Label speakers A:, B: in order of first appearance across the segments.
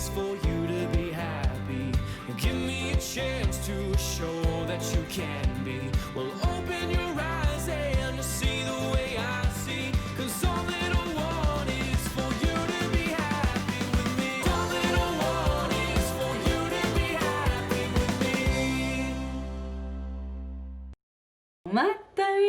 A: is for you to be happy. Give me a chance to show that you can be. Well, open your eyes and you'll see the way I see. 'Cause all that I want is for you to be happy with me. All that I want is for you to be happy with me.
B: Matin!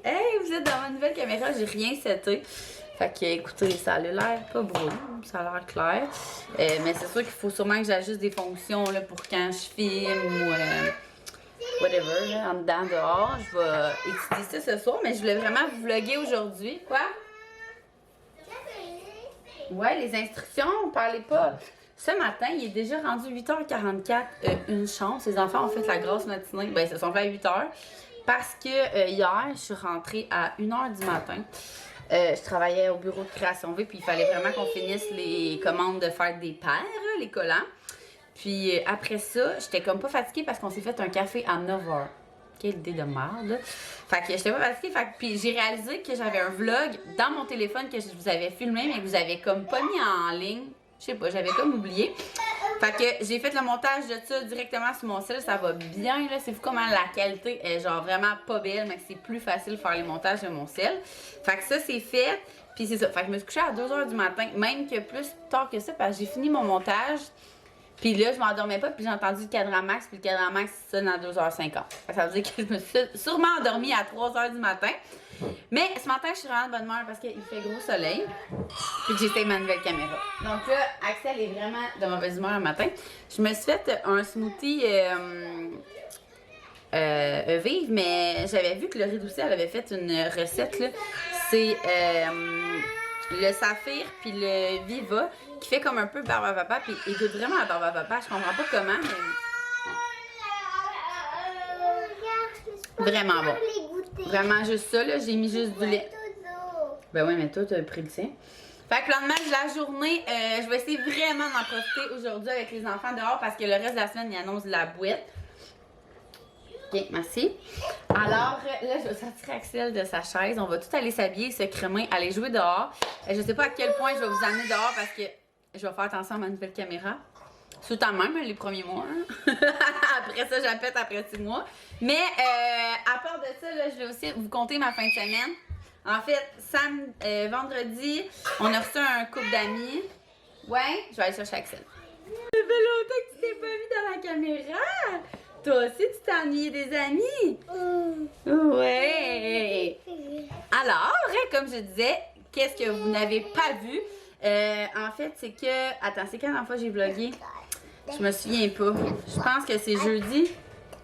B: Hey, vous êtes dans ma nouvelle caméra, j'ai rien seté. Fait que écoutez, ça a l'air pas beau, ça a l'air clair. Mais c'est sûr qu'il faut sûrement que j'ajuste des fonctions là, pour quand je filme ou whatever, là, en dedans, dehors. Je vais étudier ça ce soir, mais je voulais vraiment vous vlogger aujourd'hui. Quoi? Ouais, les instructions, parlez pas. Ce matin, il est déjà rendu 8h44, une chance. Les enfants ont fait la grosse matinée. Ben, ils se sont fait à 8h. Parce que hier, je suis rentrée à 1h du matin. Je travaillais au bureau de création V, puis il fallait vraiment qu'on finisse les commandes de faire des paires, les collants. Puis après ça, j'étais comme pas fatiguée parce qu'on s'est fait un café à 9h. Quelle idée de merde. Fait que j'étais pas fatiguée. Fait que, puis j'ai réalisé que j'avais un vlog dans mon téléphone que je vous avais filmé, mais que vous avez comme pas mis en ligne. Je sais pas, j'avais comme oublié. Fait que j'ai fait le montage de ça directement sur mon cell, ça va bien là. C'est fou comment la qualité est genre vraiment pas belle, mais que c'est plus facile de faire les montages de mon cell. Fait que ça c'est fait, puis c'est ça. Fait que je me suis couchée à 2h du matin, même que plus tard que ça, parce que j'ai fini mon montage. Puis là, je m'endormais pas, puis j'ai entendu le cadran max, puis le cadran max sonne à 2h50. Ça veut dire que je me suis sûrement endormie à 3h du matin. Mais ce matin, je suis vraiment de bonne humeur parce qu'il fait gros soleil. Puis que j'essaie ma nouvelle caméra. Donc là, Axel est vraiment de mauvaise humeur le matin. Je me suis fait un smoothie vive, mais j'avais vu que Laurie Doucet, elle avait fait une recette là. C'est le saphir puis le Viva qui fait comme un peu barbe à papa, puis il goûte vraiment à barbe à papa. Je comprends pas comment, mais vraiment bon. Vraiment juste ça, là, j'ai mis juste du lait. Ben oui, mais toi, t'as pris le tien. Fait que le lendemain de la journée, je vais essayer vraiment d'en profiter aujourd'hui avec les enfants dehors parce que le reste de la semaine, ils annoncent la boîte. Ok, merci. Alors, là, je vais sortir Axel de sa chaise. On va tout aller s'habiller, se crémer, aller jouer dehors. Je sais pas à quel point je vais vous amener dehors parce que je vais faire attention à ma nouvelle caméra. Tout en même les premiers mois. Hein? Après ça, j'appelle après 6 mois. Mais à part de ça, là, je vais aussi vous compter ma fin de semaine. En fait, vendredi, on a reçu un couple d'amis. Ouais, je vais aller chercher Axel. Ça fait longtemps que tu t'es pas mis dans la caméra. Toi aussi, tu t'es ennuyé des amis. Ouais. Alors, comme je disais, qu'est-ce que vous n'avez pas vu? En fait, c'est que... Attends, c'est quand la dernière fois que j'ai vlogué? Je me souviens pas. Je pense que c'est jeudi.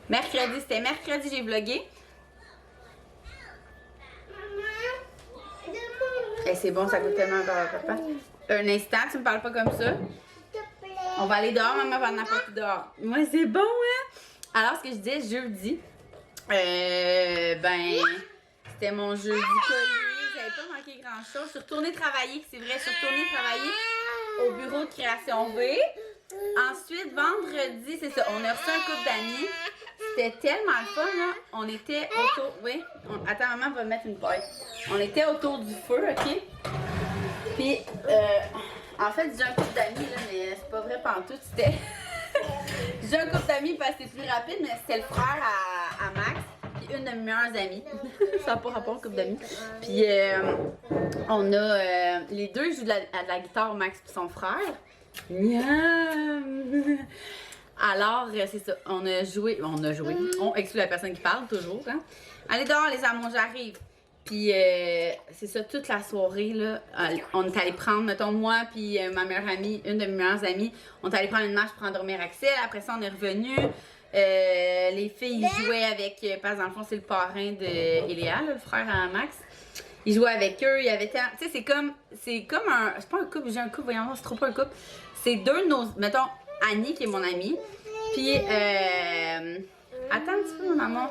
B: Mercredi, c'était mercredi j'ai vlogué. Et c'est bon, ça goûte tellement bon, papa. Un instant, tu me parles pas comme ça. On va aller dehors, maman va en apporter dehors. Moi, c'est bon, hein? Alors, ce que je disais, jeudi, ben, c'était mon jeudi collier. J'avais pas manqué grand-chose. Je suis retournée travailler, c'est vrai, je suis retournée travailler au bureau de création V. Ensuite, vendredi, c'est ça, on a reçu un couple d'amis. C'était tellement le fun, là. On était autour... Oui, attends, maman va mettre une paille. On était autour du feu, OK? Puis, en fait, j'ai un couple d'amis, là, mais c'est pas vrai pantoute, c'était... J'ai un couple d'amis parce que c'est plus rapide, mais c'était le frère à Max, puis une de mes meilleures amies. Ça n'a pas rapport au couple d'amis. Puis, on a... les deux jouent de la guitare, Max et son frère. Miam! Alors, c'est ça, on exclut la personne qui parle, toujours, hein. Allez dehors, les amours, j'arrive. Puis, c'est ça, toute la soirée, là, on est allé prendre, mettons, moi, puis ma meilleure amie, une de mes meilleures amies, on est allé prendre une marche pour endormir Axel. Après ça, on est revenu. Les filles jouaient avec, parce que dans le fond, c'est le parrain de Eléa, le frère à Max. Ils jouaient avec eux, il y avait tellement... Tu sais, c'est comme un... C'est pas un couple, j'ai un couple, voyons, c'est trop pas un couple. C'est deux de nos... Mettons, Annie, qui est mon amie. Puis, attends un petit peu, mon amour.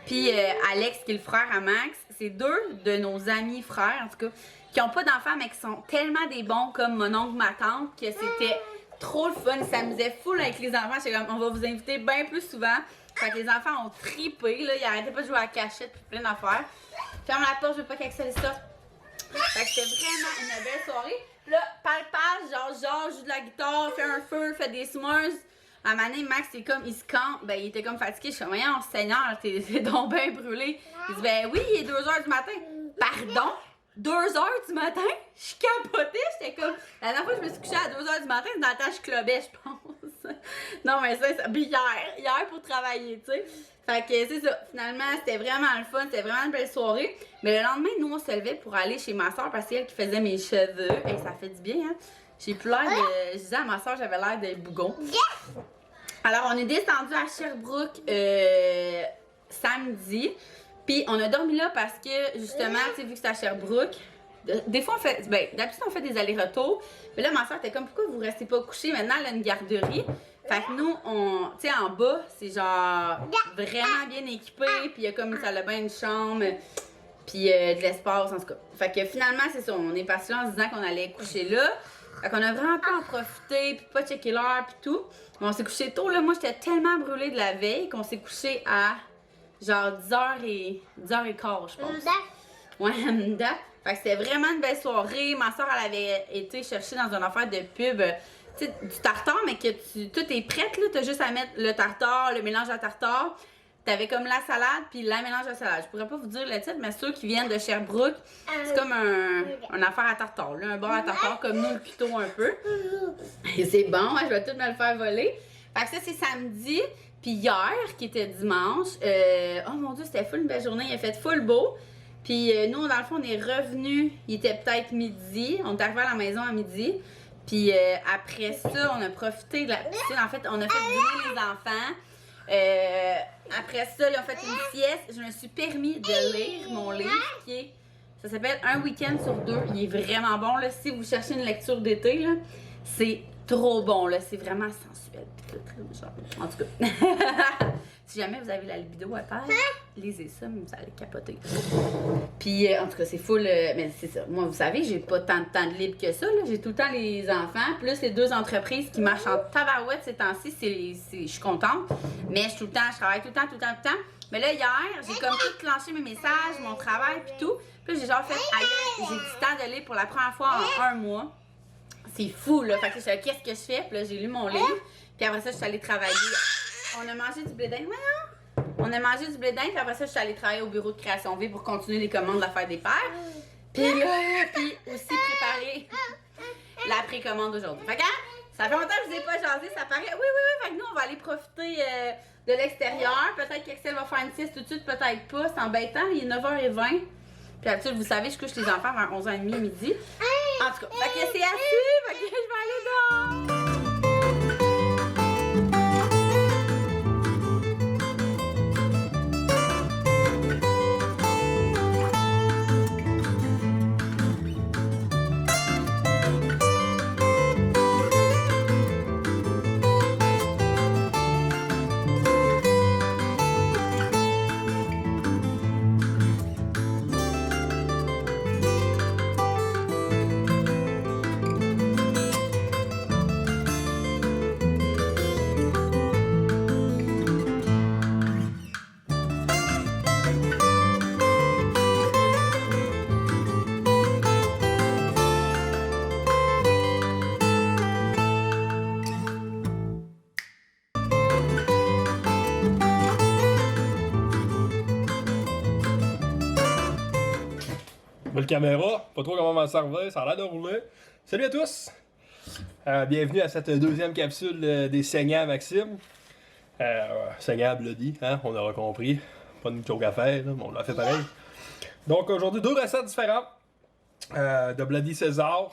B: Puis, Alex, qui est le frère à Max. C'est deux de nos amis frères, en tout cas, qui ont pas d'enfants, mais qui sont tellement des bons comme mon oncle, ma tante, que c'était trop le fun. Ils s'amusaient full avec les enfants. J'étais comme, on va vous inviter bien plus souvent. Fait que les enfants ont trippé, là. Ils arrêtaient pas de jouer à la cachette puis plein d'affaires. Ferme la porte, je veux pas qu'Axel sorte. Fait que c'était vraiment une belle soirée. Là, palpage, genre genre, joue de la guitare, fait un feu, fait des s'mores. À un moment donné, Max, il se campe, ben, il était comme fatigué. Je suis comme, voyons, Seigneur, t'es donc bien brûlé. Il dit, ben oui, il est 2h du matin. Pardon? 2h du matin? Je capotais, j'étais comme. La dernière fois que je me suis couchée à 2h du matin, c'est dans le temps que je clubais, je pense. Non, mais ça. Puis hier pour travailler, tu sais. Fait que c'est ça. Finalement, c'était vraiment le fun, c'était vraiment une belle soirée. Mais le lendemain, nous, on se levait pour aller chez ma soeur parce que c'est elle qui faisait mes cheveux. Et ça fait du bien, hein. J'ai plus l'air de. Je disais à ma soeur, j'avais l'air de bougon. Alors, on est descendu à Sherbrooke samedi. Puis, on a dormi là parce que, justement, tu sais, vu que c'est à Sherbrooke, des fois, on fait. Ben, d'habitude, on fait des allers-retours. Mais là, ma soeur était comme, pourquoi vous restez pas couchés? Maintenant, elle a une garderie. Fait que nous, tu sais, en bas, c'est genre vraiment bien équipé. Puis, il y a comme une salle de bain, une chambre. Puis, de l'espace, en tout cas. Fait que finalement, c'est ça. On est parti là en se disant qu'on allait coucher là. Fait qu'on a vraiment pas en profité, puis pas checker l'heure, puis tout. Mais on s'est couché tôt, là. Moi, j'étais tellement brûlée de la veille qu'on s'est couché à genre 10h15, je pense. Ouais, fait que c'était vraiment une belle soirée. Ma soeur, elle avait été chercher dans une affaire de pub, tu sais, du tartare, mais que tout est prêt, là. T'as juste à mettre le tartare, le mélange à tartare. T'avais comme la salade puis la mélange à salade. Je pourrais pas vous dire le titre, mais ceux qui viennent de Sherbrooke, c'est comme un affaire à tartare, là, un bar à tartare comme nous, le Pito un peu. Et c'est bon, hein, je vais tout me le faire voler. Fait que ça, c'est samedi. Puis hier, qui était dimanche, oh mon Dieu, c'était full une belle journée. Il a fait full beau. Puis nous, dans le fond, on est revenus. Il était peut-être midi. On est arrivé à la maison à midi. Puis après ça, on a profité de la piscine. En fait, on a fait dîner les enfants. Après ça, ils ont fait une sieste. Je me suis permis de lire mon livre qui est. Ça s'appelle Un week-end sur deux. Il est vraiment bon. Là. Si vous cherchez une lecture d'été, là, c'est trop bon. Là. C'est vraiment sensuel. En tout cas. Si jamais vous avez la libido à terre, lisez ça, mais vous allez capoter. Puis, en tout cas, c'est full. Mais c'est ça. Moi, vous savez, j'ai pas tant de temps de libre que ça. J'ai tout le temps les enfants, plus les 2 entreprises qui marchent en tabarouette ces temps-ci. Je suis contente. Mais je travaille tout le temps. Mais là, hier, j'ai comme tout clenché mes messages, mon travail, puis tout. Puis là, j'ai genre fait, aïe, j'ai du temps de lire pour la première fois en 1 mois. C'est fou, là. Fait que je sais qu'est-ce que je fais. Puis là, j'ai lu mon livre. Puis après ça, je suis allée travailler. On a mangé du blé d'Inde. On a mangé du blé d'Inde, puis après ça, je suis allée travailler au bureau de Création V pour continuer les commandes de la Fête des Pères. Puis là, puis aussi préparer la précommande aujourd'hui. Fait que, ça fait longtemps que je vous ai pas jasé, ça paraît. Oui. Fait que nous, on va aller profiter de l'extérieur. Peut-être qu'Axel va faire une sieste tout de suite, peut-être pas. C'est embêtant, il est 9h20. Puis d'habitude, vous savez, je couche les enfants vers 11h30 midi. En tout cas, fait que c'est assez. Fait que je vais aller dehors.
C: Belle caméra, pas trop comment m'en servir, ça a l'air de rouler. Salut à tous! Bienvenue à cette deuxième capsule des saignants Maxime. Saignant Bloody, hein, on aura compris. Pas de joke à faire, là, mais on l'a fait pareil. Donc aujourd'hui, 2 recettes différentes de Bloody César.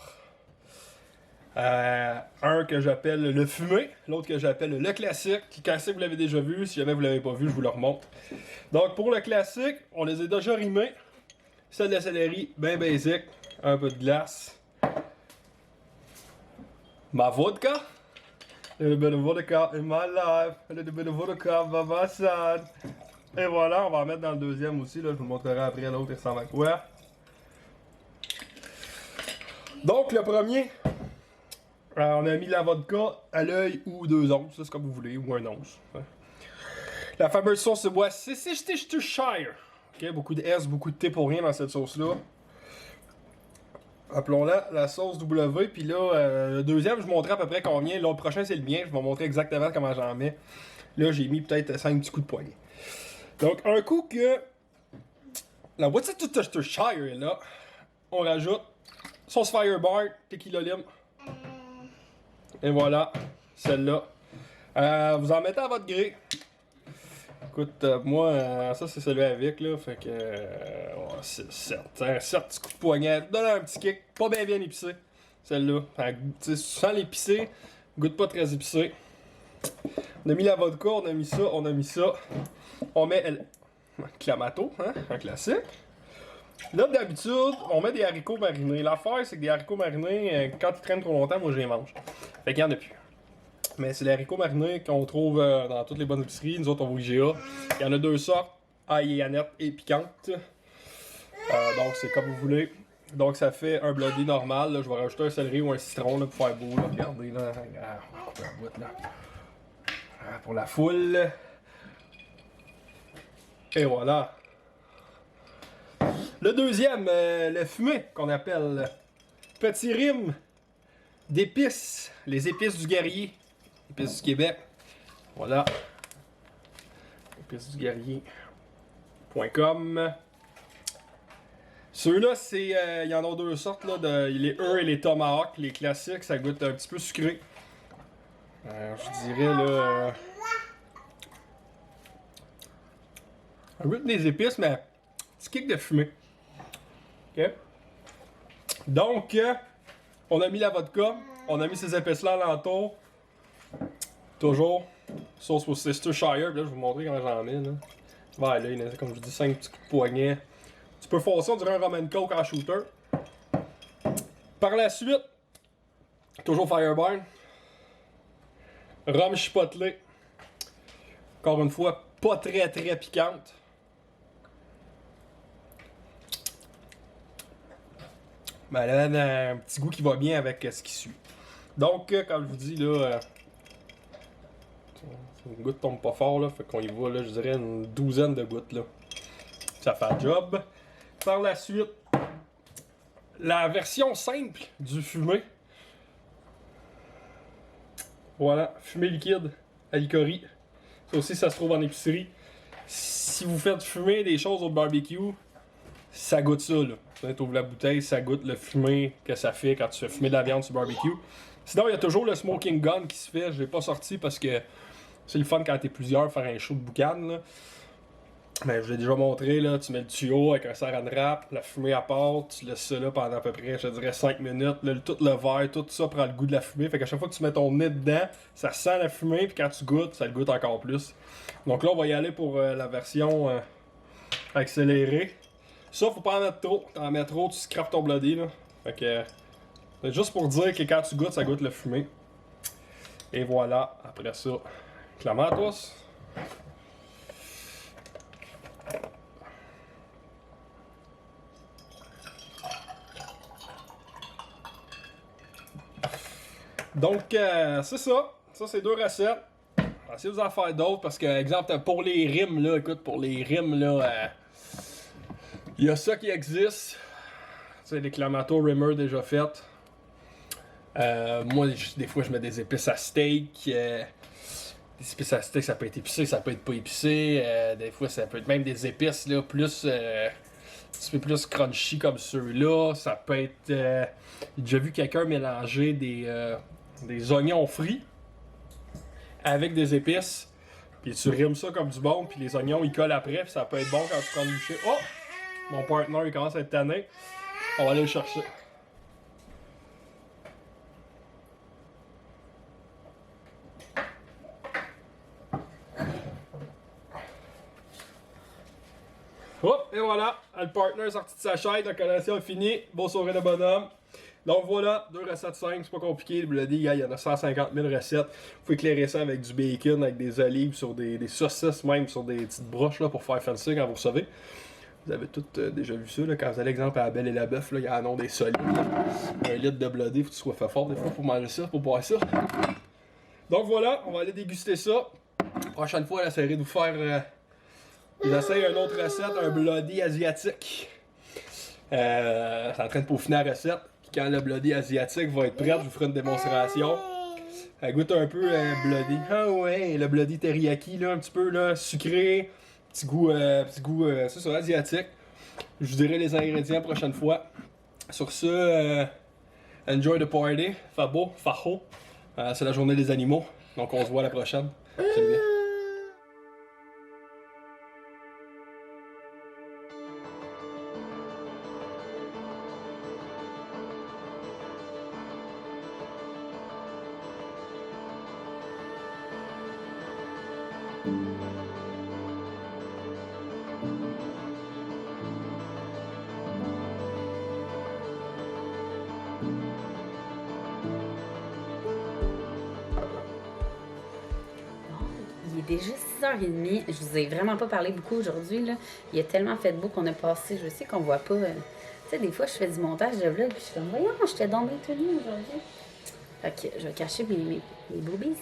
C: Un que j'appelle le fumé, l'autre que j'appelle le classique. Le classique, vous l'avez déjà vu, si jamais vous l'avez pas vu, je vous le remonte. Donc pour le classique, on les a déjà rimés. Celle de céleri, bien basic, un peu de glace. Ma vodka. A little bit of vodka in my life. A little bit of vodka by my side. Et voilà, on va en mettre dans le deuxième aussi. Là, je vous montrerai après l'autre, il ressemble à quoi. Donc, le premier, on a mis la vodka à l'œil ou 2 onces, c'est comme vous voulez, ou 1 once. La fameuse sauce de bois Worcestershire. Okay, beaucoup de S, beaucoup de T pour rien dans cette sauce-là. appelons-la la sauce W. Puis là, le deuxième, je vous montrais à peu près combien. L'autre prochain, c'est le mien. Je vais vous montrer exactement comment j'en mets. Là, j'ai mis peut-être 5 petits coups de poignet. Donc, un coup que la Worcestershire est là, on rajoute sauce Firebar, tequila lime. Et voilà, celle-là. Vous en mettez à votre gré. Écoute, moi, ça c'est celui avec, là. Fait que. C'est certes. Un certes petit coup de poignet. Donne un petit kick. Pas bien bien épicé. Celle-là. Tu sais, sans l'épicé, goûte pas très épicé. On a mis la vodka, on a mis ça, on a mis ça. On met Clamato, hein, un classique. Là, d'habitude, on met des haricots marinés. L'affaire, c'est que des haricots marinés, quand ils traînent trop longtemps, moi, je les mange. Fait qu'il y en a plus. Mais c'est les haricots marinés qu'on trouve dans toutes les bonnes épiceries. Nous autres, on va au IGA. Il y en a deux sortes, ail et aneth et piquante. Donc, c'est comme vous voulez. Donc, ça fait un bloody normal. Là. Je vais rajouter un céleri ou un citron là, pour faire beau. Là. Regardez, là. On va couper un bout, là. Pour la foule. Et voilà. Le deuxième, le fumé, qu'on appelle petit rime d'épices. Les épices du guerrier. Épices du Québec. Voilà. Épices du guerrier.com. Ceux-là, c'est. Il y en a deux sortes, là, les et les Tomahawk. Les classiques, ça goûte un petit peu sucré. Je dirais, là. Un goût des épices, mais un petit kick de fumée. Ok? Donc, on a mis la vodka, on a mis ces épices-là alentour. Toujours sauce Worcestershire. Là, je vais vous montrer comment j'en mets. Là. Voilà, là, il y a, comme je vous dis, 5 petits coups de poignet. Tu peux faire ça, on dirait un rum and coke en shooter. Par la suite, toujours Fireburn. Rhum chipotelé. Encore une fois, pas très piquante. Mais elle a un petit goût qui va bien avec ce qui suit. Donc, comme je vous dis, là, une goutte tombe pas fort, là, fait qu'on y va, là, je dirais une douzaine de gouttes, là. Ça fait le job. Par la suite, la version simple du fumé. Voilà, fumé liquide, alicori. Ça aussi, ça se trouve en épicerie. Si vous faites fumer des choses au barbecue, ça goûte ça, là. Tu ouvres la bouteille, ça goûte le fumé que ça fait quand tu fais fumer de la viande sur le barbecue. Sinon, il y a toujours le smoking gun qui se fait. Je l'ai pas sorti parce que c'est le fun quand t'es plusieurs, faire un show de boucan, là. Mais je l'ai déjà montré, là. Tu mets le tuyau avec un saran wrap, la fumée à part, tu laisses ça là pendant à peu près, je dirais 5 minutes. Là, tout le verre, tout ça prend le goût de la fumée. Fait qu'à chaque fois que tu mets ton nez dedans, ça sent la fumée, puis quand tu goûtes, ça le goûte encore plus. Donc là, on va y aller pour la version accélérée. Ça, faut pas en mettre trop. T'en mets trop, tu scrapes ton bloody, là. Fait que. C'est juste pour dire que quand tu goûtes, ça goûte le fumé. Et voilà, après ça, clairement à tous. Donc, c'est ça. Ça, c'est deux recettes. On va essayer de vous en faire d'autres parce que, exemple, pour les rimes, là, écoute, pour les rimes, là, il y a ça qui existe. Tu sais, les Clamato Rimmer déjà faites. Moi, des fois, je mets des épices à steak. Des épices à steak, ça peut être épicé, ça peut être pas épicé. Des fois, ça peut être même des épices, là, plus. Un petit peu plus crunchy comme ceux-là. Ça peut être. J'ai déjà vu quelqu'un mélanger des oignons frits avec des épices. Puis tu rimes ça comme du bon, puis les oignons ils collent après, puis ça peut être bon quand tu prends le boucher. Oh! Mon partner il commence à être tanné. On va aller le chercher. Hop! Et voilà! Le partner est sorti de sa chaise, la collation est finie. Beau sourire de bonhomme. Donc voilà, deux recettes simples, c'est pas compliqué. Le bloody, il y en a 150 000 recettes. Vous pouvez éclairer ça avec du bacon, avec des olives, sur des saucisses, même sur des petites broches là, pour faire fancy quand vous recevez. Vous avez toutes déjà vu ça, là, quand vous allez exemple à la Belle et la Bœuf, il y en a des solides. Là. 1 litre de bloody, faut que tu sois fait fort des fois pour manger ça, pour boire ça. Donc voilà, on va aller déguster ça. Prochaine fois, j'essaierai de vous faire. J'essaie une autre recette, un bloody asiatique. C'est en train de peaufiner la recette. Puis quand le Bloody asiatique va être prêt, je vous ferai une démonstration. Elle goûte un peu Bloody. Ah ouais, le Bloody teriyaki, là, un petit peu là, sucré. Petit goût, c'est ça, asiatique. Je vous dirai les ingrédients la prochaine fois. Sur ce, enjoy the party. Fabo, faho. C'est la journée des animaux. Donc on se voit la prochaine. Salut bien.
B: Il est déjà 6h30. Je vous ai vraiment pas parlé beaucoup aujourd'hui, là. Il a tellement fait beau qu'on a passé. Je sais qu'on voit pas. Tu sais, des fois, je fais du montage de vlog, puis je suis comme, voyons, j'étais dans mes tenues aujourd'hui. Fait que je vais cacher mes boobies.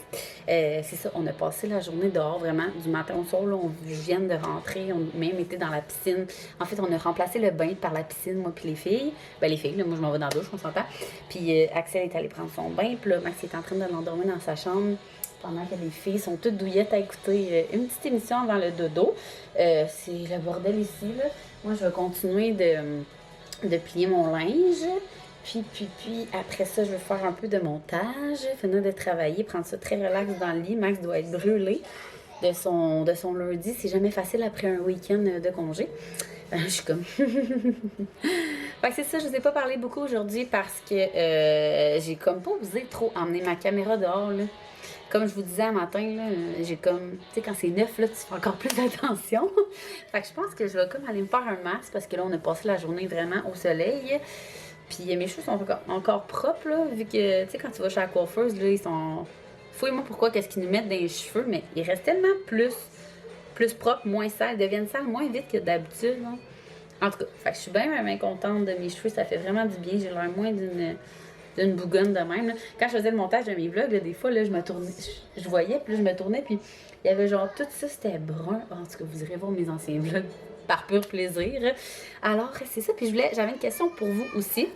B: C'est ça, on a passé la journée dehors, vraiment, du matin au soir. Là, je viens de rentrer, on a même été dans la piscine. En fait, on a remplacé le bain par la piscine, moi puis les filles. Ben, les filles, là, moi, je m'en vais dans la douche, on s'entend. Puis Axel est allé prendre son bain, puis là, Max est en train de l'endormir dans sa chambre. Pendant que les filles sont toutes douillettes à écouter une petite émission avant le dodo. C'est le bordel ici, là. Moi, je vais continuer de plier mon linge. Puis, après ça, je vais faire un peu de montage, finir de travailler, prendre ça très relax dans le lit. Max doit être brûlé de son lundi. C'est jamais facile après un week-end de congé. Je suis comme... Fait que c'est ça, je vous ai pas parlé beaucoup aujourd'hui parce que j'ai comme pas osé trop emmener ma caméra dehors, là. Comme je vous disais un matin, là, j'ai comme... Tu sais, quand c'est neuf, là, tu fais encore plus attention. Fait que je pense que je vais comme aller me faire un masque parce que là, on a passé la journée vraiment au soleil. Puis mes cheveux sont encore propres, là, vu que, tu sais, quand tu vas chez la coiffeuse, là, ils sont... Fouille-moi pourquoi qu'est-ce qu'ils nous mettent dans les cheveux, mais ils restent tellement plus propres, moins sales, ils deviennent sales moins vite que d'habitude, hein. En tout cas, fait que je suis bien contente de mes cheveux, ça fait vraiment du bien, j'ai l'air moins d'une bougonne de même, là. Quand je faisais le montage de mes vlogs, là, des fois, là, je me tournais, je voyais, puis là, je me tournais, puis il y avait genre tout ça, c'était brun. En tout cas, vous irez voir mes anciens vlogs par pur plaisir. Alors, c'est ça, puis j'avais une question pour vous aussi.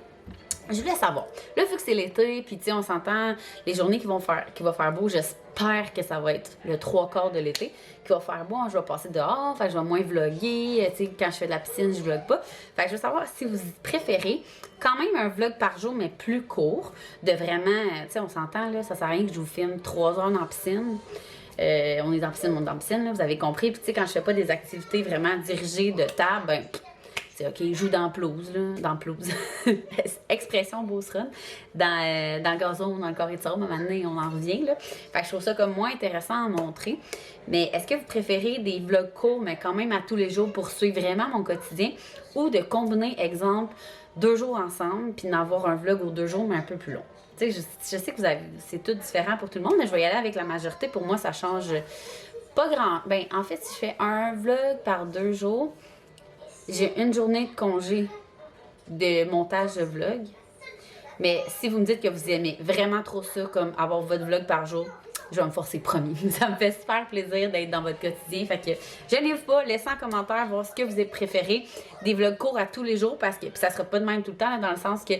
B: Je voulais savoir, là, vu que c'est l'été, puis tu sais, on s'entend, les journées qui vont faire beau, j'espère que ça va être le 3/4 de l'été, qui va faire beau, hein, je vais passer dehors, fait que je vais moins vlogger, tu sais, quand je fais de la piscine, je vlog pas. Fait que je veux savoir si vous préférez quand même un vlog par jour, mais plus court, de vraiment, tu sais, on s'entend, là, ça sert à rien que je vous filme 3 heures dans la piscine. On est dans la piscine, on est dans la piscine, là, vous avez compris. Puis tu sais, quand je fais pas des activités vraiment dirigées de table, ben... OK, je joue dans pelouse, là. Dans pelouse. Expression Beauceronne. Dans le gazon, dans le carré de sable, à un moment donné, on en revient, là. Fait que je trouve ça comme moins intéressant à montrer. Mais est-ce que vous préférez des vlogs courts, mais quand même à tous les jours pour suivre vraiment mon quotidien? Ou de combiner, exemple, 2 jours ensemble, puis d'avoir un vlog aux 2 jours, mais un peu plus long? Tu sais, je sais que c'est tout différent pour tout le monde, mais je vais y aller avec la majorité. Pour moi, ça change pas grand. Ben, en fait, si je fais un vlog par 2 jours... J'ai une journée de congé de montage de vlog. Mais si vous me dites que vous aimez vraiment trop ça, comme avoir votre vlog par jour, je vais me forcer, promis. Ça me fait super plaisir d'être dans votre quotidien. Fait que gênez-vous pas, laissez en commentaire voir ce que vous avez préféré. Des vlogs courts à tous les jours, parce que puis ça sera pas de même tout le temps, là, dans le sens que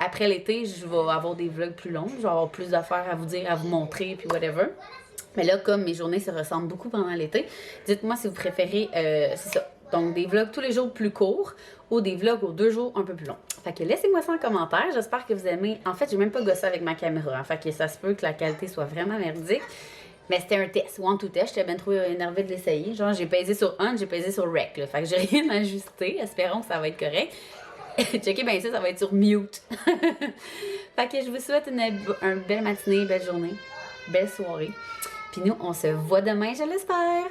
B: après l'été, je vais avoir des vlogs plus longs. Je vais avoir plus d'affaires à vous dire, à vous montrer, puis whatever. Mais là, comme mes journées se ressemblent beaucoup pendant l'été, dites-moi si vous préférez, c'est ça. Donc, des vlogs tous les jours plus courts ou des vlogs aux 2 jours un peu plus longs. Fait que laissez-moi ça en commentaire. J'espère que vous aimez. En fait, j'ai même pas gossé avec ma caméra. Hein, fait que ça se peut que la qualité soit vraiment merdique. Mais c'était un test, one to test. J'étais bien trop énervée de l'essayer. Genre, j'ai pesé sur on, j'ai pesé sur rec. Là. Fait que j'ai rien ajusté. Espérons que ça va être correct. Checkez bien ça va être sur mute. Fait que je vous souhaite une belle matinée, belle journée, belle soirée. Puis nous, on se voit demain, je l'espère.